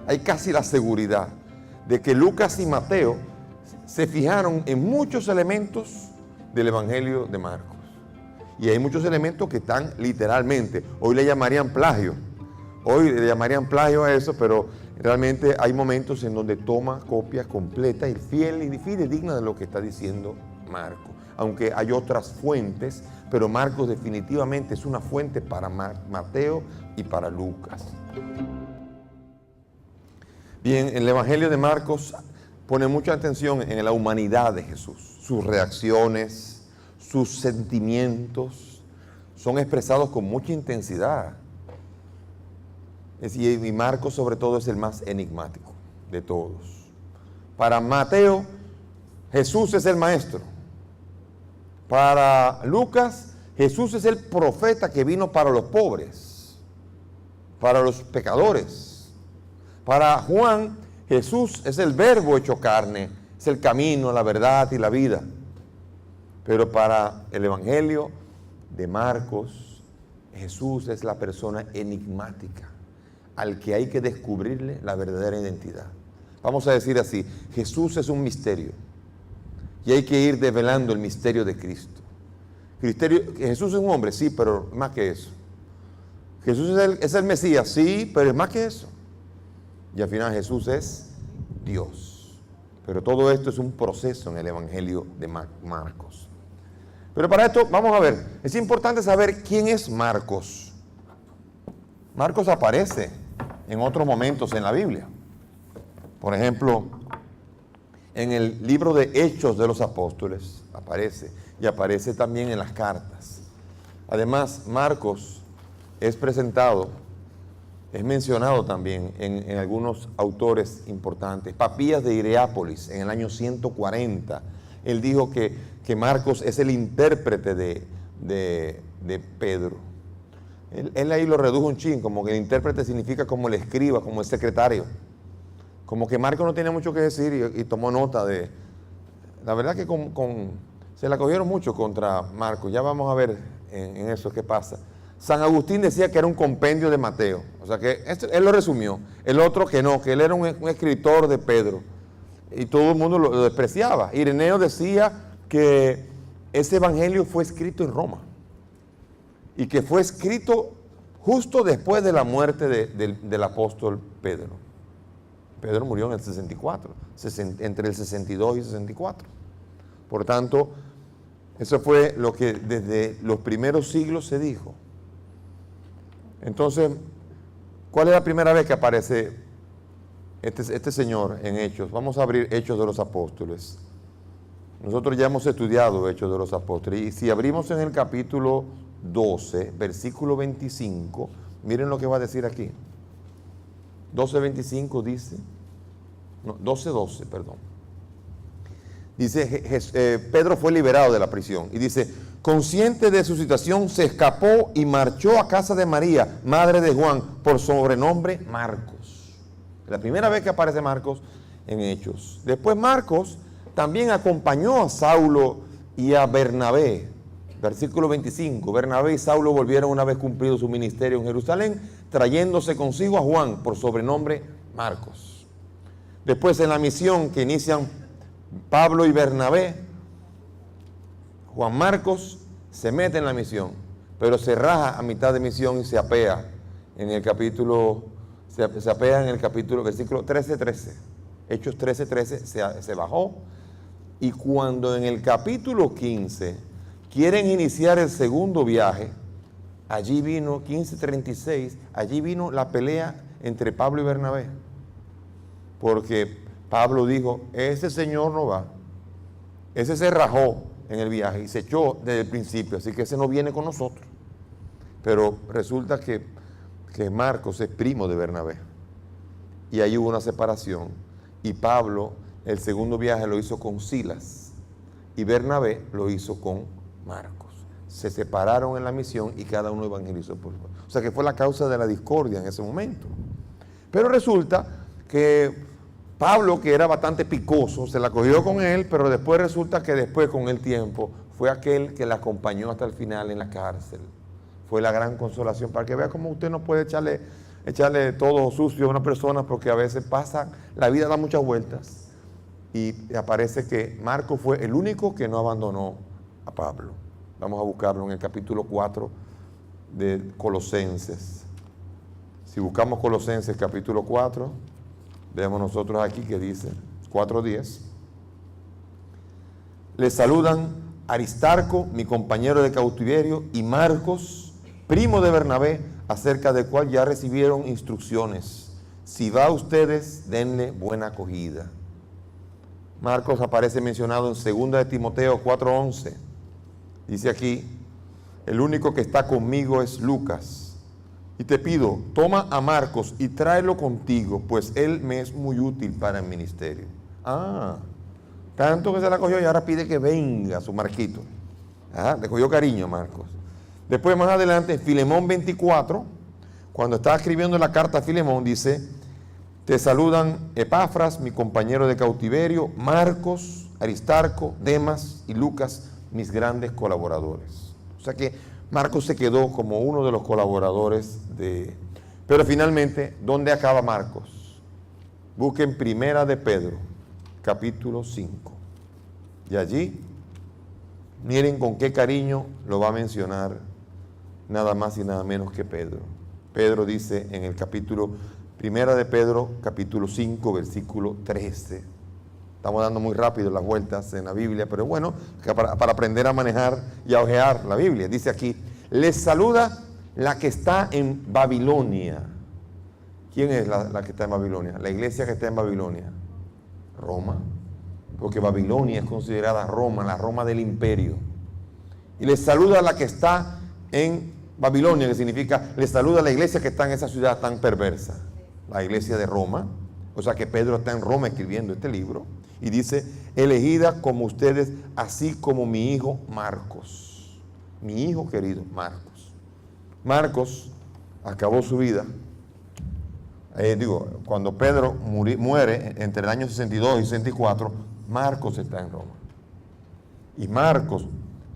hay casi la seguridad de que Lucas y Mateo se fijaron en muchos elementos del Evangelio de Marcos. Y hay muchos elementos que están literalmente, hoy le llamarían plagio. Hoy le llamarían plagio a eso, pero realmente hay momentos en donde toma copias completas y fiel y fidedigna de lo que está diciendo Marcos. Aunque hay otras fuentes, pero Marcos definitivamente es una fuente para Mateo y para Lucas. Bien, el Evangelio de Marcos pone mucha atención en la humanidad de Jesús. Sus reacciones, sus sentimientos son expresados con mucha intensidad. Y Marcos sobre todo es el más enigmático de todos. Para Mateo, Jesús es el maestro. Para Lucas, Jesús es el profeta que vino para los pobres, para los pecadores. Para Juan, Jesús es el verbo hecho carne, es el camino, la verdad y la vida. Pero para el Evangelio de Marcos, Jesús es la persona enigmática, al que hay que descubrirle la verdadera identidad. Vamos a decir así, Jesús es un misterio y hay que ir develando el misterio de Cristo. Jesús es un hombre, sí, pero más que eso. Jesús es el Mesías, sí, pero es más que eso. Y al final Jesús es Dios. Pero todo esto es un proceso en el Evangelio de Marcos. Pero para esto, vamos a ver, es importante saber quién es Marcos. Marcos aparece en otros momentos en la Biblia. Por ejemplo, en el libro de Hechos de los Apóstoles aparece, y aparece también en las cartas. Además, Marcos es presentado, es mencionado también en algunos autores importantes. Papías de Hierápolis, en el año 140, él dijo que Marcos es el intérprete de Pedro. Él ahí lo redujo un chin, como que el intérprete significa como el escriba, como el secretario. Como que Marcos no tenía mucho que decir y tomó nota de... La verdad que se la cogieron mucho contra Marcos. Ya vamos a ver en eso qué pasa. San Agustín decía que era un compendio de Mateo. O sea que él lo resumió. El otro que no, que él era un escritor de Pedro. Y todo el mundo lo despreciaba. Ireneo decía que ese evangelio fue escrito en Roma. Y que fue escrito justo después de la muerte del apóstol Pedro. Pedro murió en el 64, entre el 62 y 64. Por tanto, eso fue lo que desde los primeros siglos se dijo. Entonces, ¿cuál es la primera vez que aparece este señor en Hechos? Vamos a abrir Hechos de los Apóstoles. Nosotros ya hemos estudiado Hechos de los Apóstoles. Y si abrimos en el capítulo 12, versículo 25, miren lo que va a decir aquí. 12:25 dice, no, 12:12, perdón. Dice, Pedro fue liberado de la prisión y dice, consciente de su situación, se escapó y marchó a casa de María, madre de Juan, por sobrenombre Marcos. La primera vez que aparece Marcos en Hechos. Después Marcos también acompañó a Saulo y a Bernabé. Versículo 25, Bernabé y Saulo volvieron una vez cumplido su ministerio en Jerusalén, trayéndose consigo a Juan por sobrenombre Marcos. Después en la misión que inician Pablo y Bernabé, Juan Marcos se mete en la misión, pero se raja a mitad de misión y se apea en el capítulo, se apea en el capítulo, versículo 13:13. Hechos 13:13 se bajó, y cuando en el capítulo 15 quieren iniciar el segundo viaje, allí vino 15:36, allí vino la pelea entre Pablo y Bernabé, porque Pablo dijo, ese señor no va, ese se rajó en el viaje y se echó desde el principio, así que ese no viene con nosotros. Pero resulta que Marcos es primo de Bernabé, y ahí hubo una separación, y Pablo el segundo viaje lo hizo con Silas, y Bernabé lo hizo con Marcos. Se separaron en la misión y cada uno evangelizó por igual. O sea que fue la causa de la discordia en ese momento. Pero resulta que Pablo, que era bastante picoso, se la cogió con él, pero después resulta que después con el tiempo fue aquel que la acompañó hasta el final en la cárcel. Fue la gran consolación, para que vea cómo usted no puede echarle echarle todo sucio a una persona porque a veces pasa, la vida da muchas vueltas y aparece que Marcos fue el único que no abandonó a Pablo. Vamos a buscarlo en el capítulo 4 de Colosenses. Si buscamos Colosenses capítulo 4, veamos nosotros aquí que dice 4:10. Les saludan Aristarco, mi compañero de cautiverio, y Marcos, primo de Bernabé, acerca del cual ya recibieron instrucciones. Si va a ustedes, denle buena acogida. Marcos aparece mencionado en 2 de Timoteo 4:11. Dice aquí, el único que está conmigo es Lucas. Y te pido, toma a Marcos y tráelo contigo, pues él me es muy útil para el ministerio. Tanto que se la cogió y ahora pide que venga su Marquito. Le cogió cariño a Marcos. Después, más adelante, en Filemón 24, cuando está escribiendo la carta a Filemón, dice, te saludan Epafras, mi compañero de cautiverio, Marcos, Aristarco, Demas y Lucas, mis grandes colaboradores. O sea que Marcos se quedó como uno de los colaboradores de... Pero finalmente, ¿dónde acaba Marcos? Busquen Primera de Pedro, capítulo 5. Y allí, miren con qué cariño lo va a mencionar nada más y nada menos que Pedro. Pedro dice en el capítulo, Primera de Pedro, capítulo 5, versículo 13. Estamos dando muy rápido las vueltas en la Biblia, pero bueno, para aprender a manejar y a ojear la Biblia. Dice aquí, les saluda la que está en Babilonia. ¿Quién es la que está en Babilonia? La iglesia que está en Babilonia. Roma. Porque Babilonia es considerada Roma, la Roma del imperio. Y les saluda la que está en Babilonia, que significa, les saluda la iglesia que está en esa ciudad tan perversa. La iglesia de Roma. O sea que Pedro está en Roma escribiendo este libro. Y dice, elegida como ustedes, así como mi hijo Marcos. Mi hijo querido Marcos. Marcos acabó su vida. Cuando Pedro muere entre el año 62 y 64, Marcos está en Roma. Y Marcos,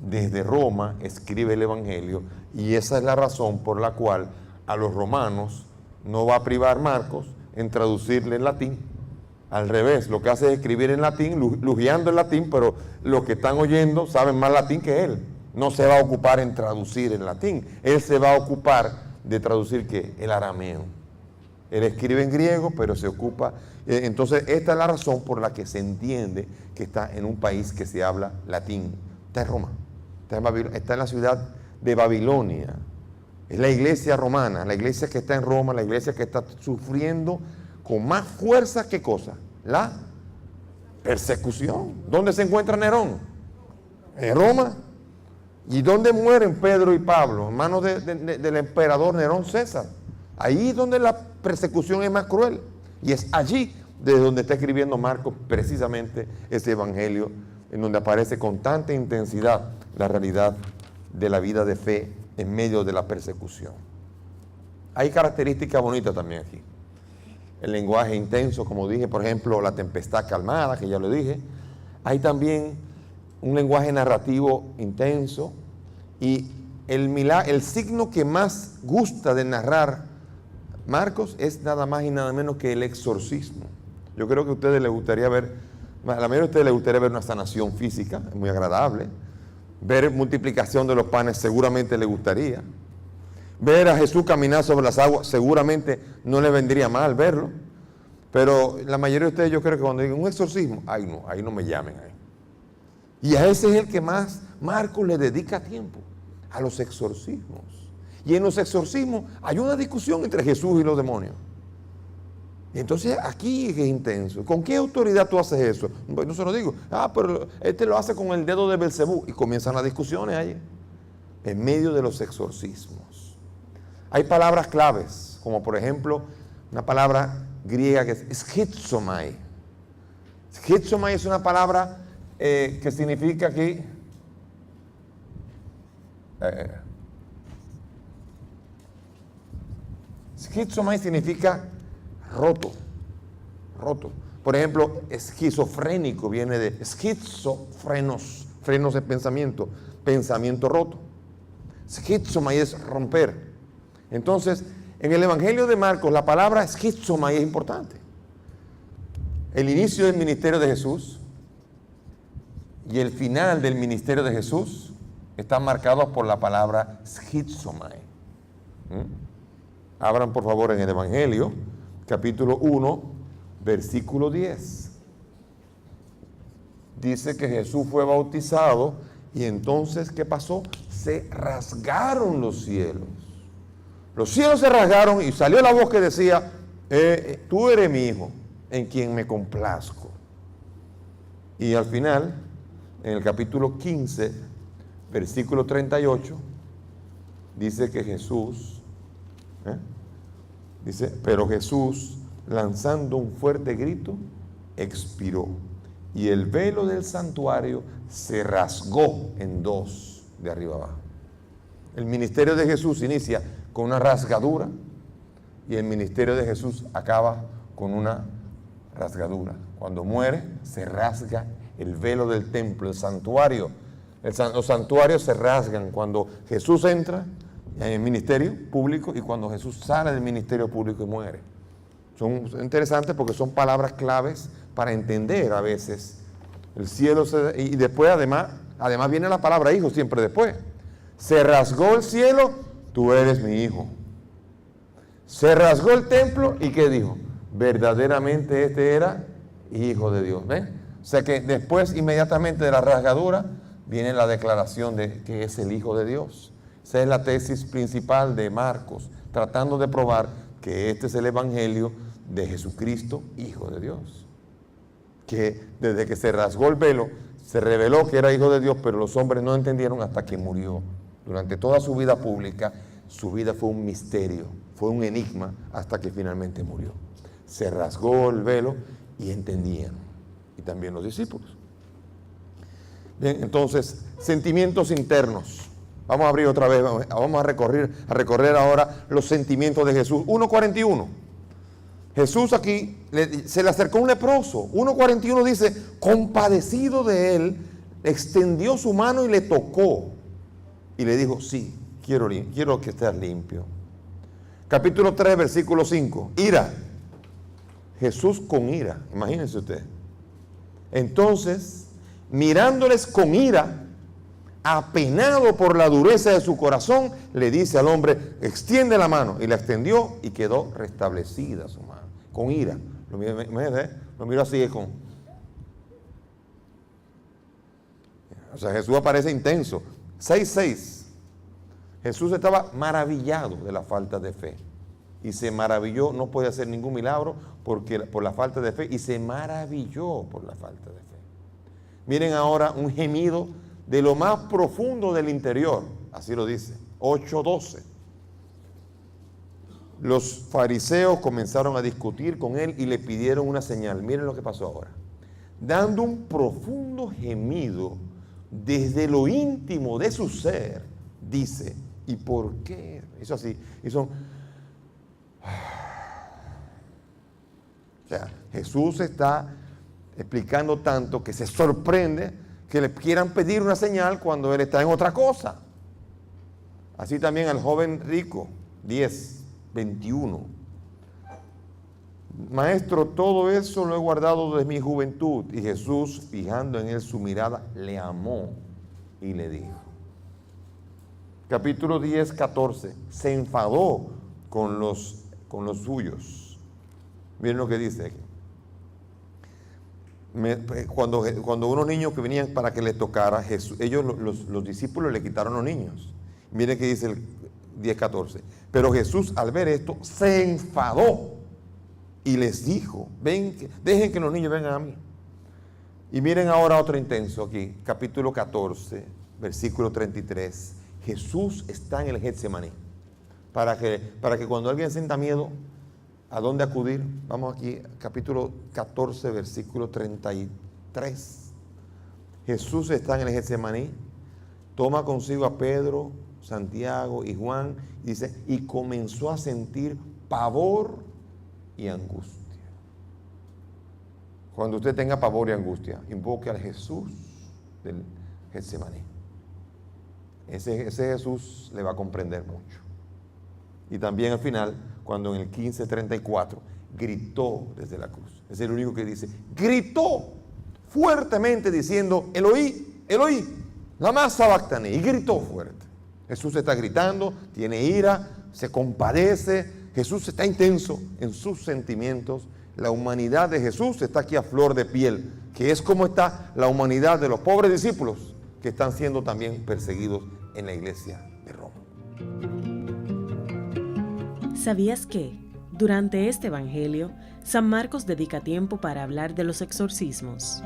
desde Roma, escribe el Evangelio. Y esa es la razón por la cual a los romanos no va a privar Marcos en traducirle en latín. Al revés, lo que hace es escribir en latín, lujeando en latín, pero los que están oyendo saben más latín que él. No se va a ocupar en traducir en latín. Él se va a ocupar de traducir ¿qué? El arameo. Él escribe en griego, pero se ocupa... Entonces, esta es la razón por la que se entiende que está en un país que se habla latín. Está en Roma, está en la ciudad de Babilonia. Es la iglesia romana, la iglesia que está en Roma, la iglesia que está sufriendo con más fuerza que cosa, la persecución. ¿Dónde se encuentra Nerón? En Roma. ¿Y dónde mueren Pedro y Pablo? En manos del emperador Nerón César. Ahí es donde la persecución es más cruel. Y es allí desde donde está escribiendo Marcos precisamente ese evangelio, en donde aparece con tanta intensidad la realidad de la vida de fe en medio de la persecución. Hay características bonitas también aquí. El lenguaje intenso, como dije, por ejemplo, la tempestad calmada, que ya lo dije. Hay también un lenguaje narrativo intenso y el signo que más gusta de narrar Marcos es nada más y nada menos que el exorcismo. Yo creo que a ustedes les gustaría ver, a la mayoría de ustedes les gustaría ver una sanación física, es muy agradable. Ver multiplicación de los panes seguramente les gustaría. Ver a Jesús caminar sobre las aguas seguramente no les vendría mal verlo. Pero la mayoría de ustedes yo creo que cuando digan un exorcismo, ahí no me llamen ahí. Y a ese es el que más Marcos le dedica tiempo, a los exorcismos. Y en los exorcismos hay una discusión entre Jesús y los demonios. Y entonces aquí es intenso. ¿Con qué autoridad tú haces eso? Pues no se lo digo. Pero este lo hace con el dedo de Belcebú. Y comienzan las discusiones ahí, en medio de los exorcismos. Hay palabras claves, como por ejemplo, una palabra griega que es schizomai. Schizomai es una palabra que significa aquí... Schizomai significa roto. Por ejemplo, esquizofrénico viene de schizofrenos, frenos de pensamiento roto. Schizomai es romper. Entonces, En el Evangelio de Marcos, la palabra schizomai es importante. El inicio del ministerio de Jesús y el final del ministerio de Jesús están marcados por la palabra schizomai. Abran por favor en el Evangelio, capítulo 1, versículo 10. Dice que Jesús fue bautizado y entonces, ¿qué pasó? Se rasgaron los cielos. Los cielos se rasgaron y salió la voz que decía, tú eres mi hijo, en quien me complazco. Y al final, en el capítulo 15, versículo 38, dice que Jesús, dice, pero Jesús, lanzando un fuerte grito, expiró. Y el velo del santuario se rasgó en dos, de arriba abajo. El ministerio de Jesús inicia con una rasgadura y el ministerio de Jesús acaba con una rasgadura. Cuando muere, se rasga el velo del templo, el santuario. Los santuarios se rasgan cuando Jesús entra en el ministerio público y cuando Jesús sale del ministerio público y muere. Son interesantes porque son palabras claves para entender a veces el cielo. Y después además viene la palabra hijo siempre después. Se rasgó el cielo, tú eres mi hijo. Se rasgó el templo y ¿qué dijo? Verdaderamente este era hijo de Dios. ¿Ven? O sea que después inmediatamente de la rasgadura viene la declaración de que es el hijo de Dios. Esa es la tesis principal de Marcos, tratando de probar que este es el evangelio de Jesucristo, hijo de Dios. Que desde que se rasgó el velo, se reveló que era hijo de Dios, pero los hombres no entendieron hasta que murió. Durante toda su vida pública, su vida fue un misterio, fue un enigma, hasta que finalmente murió. Se rasgó el velo y entendían, y también los discípulos. Bien, entonces, sentimientos internos. Vamos a abrir otra vez, vamos a recorrer ahora los sentimientos de Jesús. 1:41. Jesús aquí se le acercó un leproso. 1:41 dice, compadecido de él, extendió su mano y le tocó. Y le dijo, sí, quiero que estés limpio. Capítulo 3, versículo 5. Ira. Jesús con ira, imagínense usted. Entonces, mirándoles con ira, apenado por la dureza de su corazón, le dice al hombre, extiende la mano. Y la extendió y quedó restablecida su mano. Con ira. Lo miro así con... O sea, Jesús aparece intenso. 6:6. Jesús estaba maravillado de la falta de fe. Y se maravilló, no podía hacer ningún milagro por la falta de fe. Y se maravilló por la falta de fe. Miren ahora un gemido de lo más profundo del interior. Así lo dice. 8:12. Los fariseos comenzaron a discutir con él y le pidieron una señal. Miren lo que pasó ahora. Dando un profundo gemido desde lo íntimo de su ser, dice, ¿y por qué? Hizo así, hizo... O sea, Jesús está explicando tanto que se sorprende que le quieran pedir una señal cuando él está en otra cosa. Así también al joven rico, 10:21. Maestro, todo eso lo he guardado desde mi juventud. Y Jesús, fijando en él su mirada, le amó y le dijo. Capítulo 10:14. Se enfadó con los suyos. Miren lo que dice aquí. Cuando unos niños que venían para que les tocara, los discípulos le quitaron los niños. Miren que dice el 10:14. Pero Jesús, al ver esto, se enfadó y les dijo, dejen que los niños vengan a mí. Y miren ahora otro intenso aquí, capítulo 14, versículo 33. Jesús está en el Getsemaní. Para que cuando alguien sienta miedo, ¿a dónde acudir? Vamos aquí, capítulo 14, versículo 33. Jesús está en el Getsemaní, toma consigo a Pedro, Santiago y Juan, dice, y comenzó a sentir pavor y angustia. Cuando usted tenga pavor y angustia, invoque al Jesús del Getsemaní. Ese Jesús le va a comprender mucho. Y también al final, cuando en el 15:34 gritó desde la cruz. Es el único que dice, gritó fuertemente diciendo, Eloí, Eloí, lama sabactani, y gritó fuerte. Jesús está gritando, tiene ira, se compadece, Jesús está intenso en sus sentimientos. La humanidad de Jesús está aquí a flor de piel, que es como está la humanidad de los pobres discípulos que están siendo también perseguidos en la iglesia de Roma. ¿Sabías que, durante este evangelio, San Marcos dedica tiempo para hablar de los exorcismos?